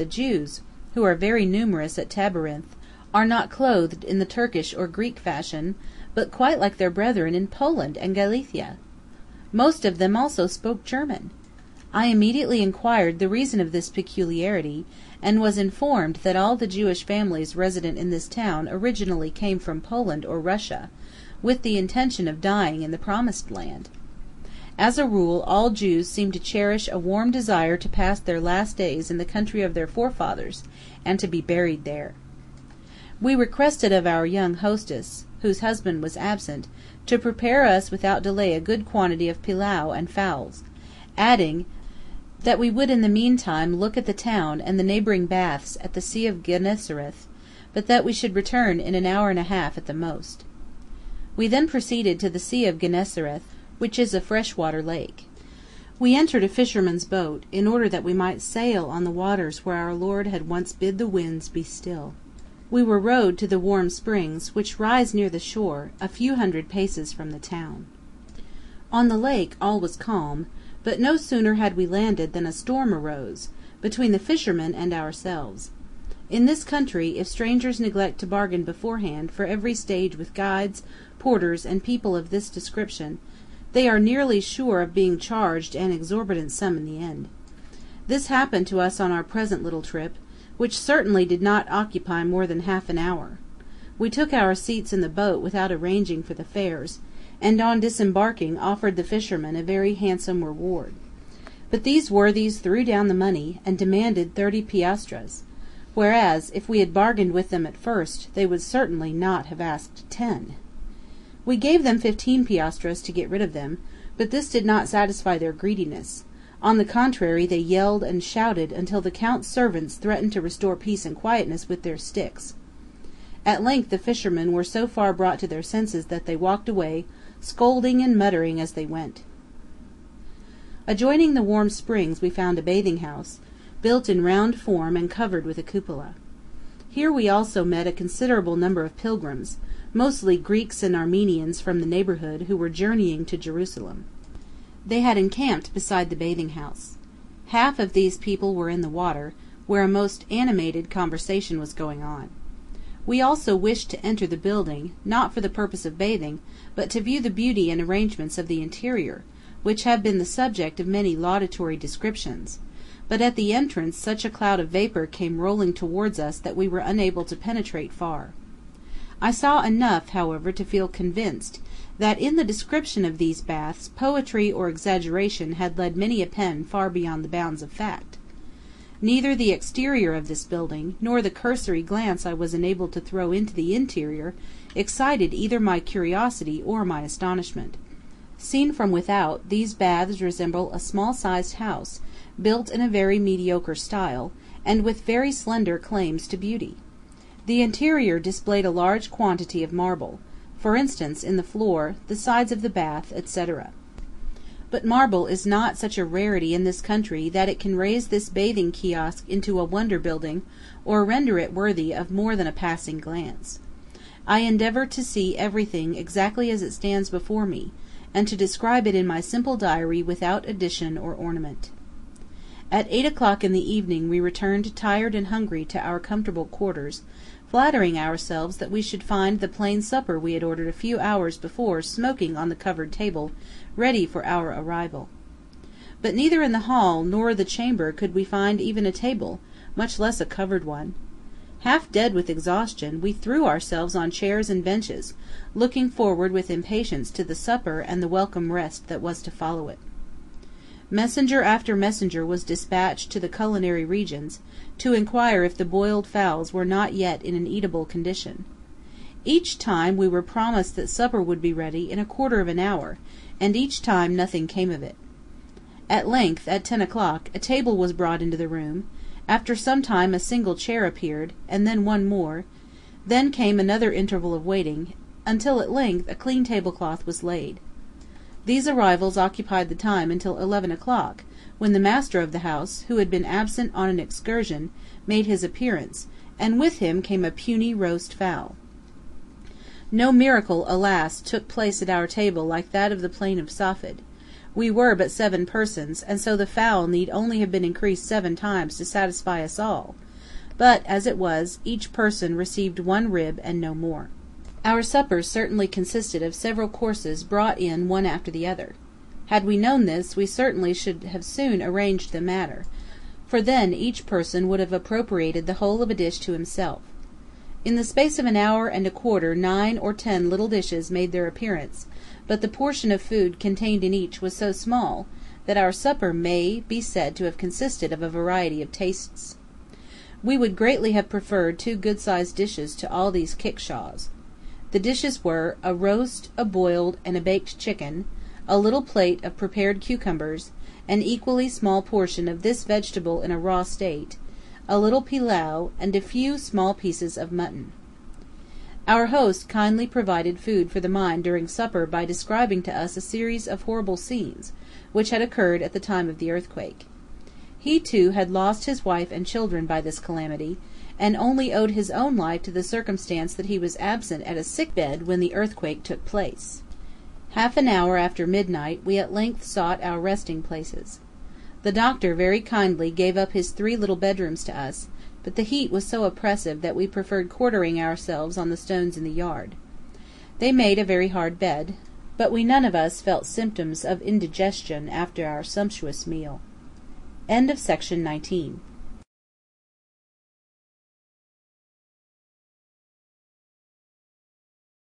the Jews, who are very numerous at Tabarinth, are not clothed in the Turkish or Greek fashion, but quite like their brethren in Poland and Galicia. Most of them also spoke German. I immediately inquired the reason of this peculiarity, and was informed that all the Jewish families resident in this town originally came from Poland or Russia, with the intention of dying in the Promised Land. As a rule, all Jews seem to cherish a warm desire to pass their last days in the country of their forefathers, and to be buried there. We requested of our young hostess, whose husband was absent, to prepare us without delay a good quantity of pilau and fowls, adding that we would in the meantime look at the town and the neighbouring baths at the Sea of Gennesareth, but that we should return in an hour and a half at the most. We then proceeded to the Sea of Gennesareth, which is a freshwater lake. We entered a fisherman's boat, in order that we might sail on the waters where our Lord had once bid the winds be still. We were rowed to the warm springs, which rise near the shore, a few hundred paces from the town. On the lake all was calm, but no sooner had we landed than a storm arose, between the fishermen and ourselves. In this country, if strangers neglect to bargain beforehand for every stage with guides, porters, and people of this description, they are nearly sure of being charged an exorbitant sum in the end. This happened to us on our present little trip, which certainly did not occupy more than half an hour. We took our seats in the boat without arranging for the fares, and on disembarking offered the fishermen a very handsome reward. But these worthies threw down the money, and demanded 30 piastres, whereas, if we had bargained with them at first, they would certainly not have asked 10. We gave them 15 piastres to get rid of them, but this did not satisfy their greediness. On the contrary, they yelled and shouted until the Count's servants threatened to restore peace and quietness with their sticks. At length the fishermen were so far brought to their senses that they walked away, scolding and muttering as they went. Adjoining the warm springs we found a bathing house, built in round form and covered with a cupola. Here we also met a considerable number of pilgrims, mostly Greeks and Armenians from the neighbourhood, who were journeying to Jerusalem. They had encamped beside the bathing house. Half of these people were in the water, where a most animated conversation was going on. We also wished to enter the building, not for the purpose of bathing, but to view the beauty and arrangements of the interior, which have been the subject of many laudatory descriptions, but at the entrance such a cloud of vapour came rolling towards us that we were unable to penetrate far. I saw enough, however, to feel convinced that in the description of these baths poetry or exaggeration had led many a pen far beyond the bounds of fact. Neither the exterior of this building, nor the cursory glance I was enabled to throw into the interior, excited either my curiosity or my astonishment. Seen from without, these baths resemble a small-sized house, built in a very mediocre style, and with very slender claims to beauty. The interior displayed a large quantity of marble, for instance in the floor, the sides of the bath, etc. But marble is not such a rarity in this country that it can raise this bathing kiosk into a wonder building, or render it worthy of more than a passing glance. I endeavour to see everything exactly as it stands before me, and to describe it in my simple diary without addition or ornament. At 8 o'clock in the evening we returned tired and hungry to our comfortable quarters, flattering ourselves that we should find the plain supper we had ordered a few hours before smoking on the covered table, ready for our arrival. But neither in the hall nor the chamber could we find even a table, much less a covered one. Half dead with exhaustion, we threw ourselves on chairs and benches, looking forward with impatience to the supper and the welcome rest that was to follow it. Messenger after messenger was dispatched to the culinary regions, to inquire if the boiled fowls were not yet in an eatable condition. Each time we were promised that supper would be ready in a quarter of an hour, and each time nothing came of it. At length, at 10 o'clock, a table was brought into the room. After some time a single chair appeared, and then one more. Then came another interval of waiting, until at length a clean tablecloth was laid. These arrivals occupied the time until 11 o'clock, when the master of the house, who had been absent on an excursion, made his appearance, and with him came a puny roast fowl. No miracle, alas, took place at our table like that of the plain of Safed. We were but 7 persons, and so the fowl need only have been increased 7 times to satisfy us all, but, as it was, each person received 1 rib and no more. Our suppers certainly consisted of several courses brought in one after the other. Had we known this, we certainly should have soon arranged the matter, for then each person would have appropriated the whole of a dish to himself. In the space of an hour and a quarter 9 or 10 little dishes made their appearance, but the portion of food contained in each was so small, that our supper may be said to have consisted of a variety of tastes. We would greatly have preferred 2 good-sized dishes to all these kickshaws. The dishes were, a roast, a boiled, and a baked chicken, a little plate of prepared cucumbers, an equally small portion of this vegetable in a raw state, a little pilau, and a few small pieces of mutton. Our host kindly provided food for the mind during supper by describing to us a series of horrible scenes, which had occurred at the time of the earthquake. He, too, had lost his wife and children by this calamity, and only owed his own life to the circumstance that he was absent at a sick bed when the earthquake took place. Half an hour after midnight we at length sought our resting places. The doctor very kindly gave up his 3 little bedrooms to us, but the heat was so oppressive that we preferred quartering ourselves on the stones in the yard. They made a very hard bed, but we none of us felt symptoms of indigestion after our sumptuous meal. Section 19.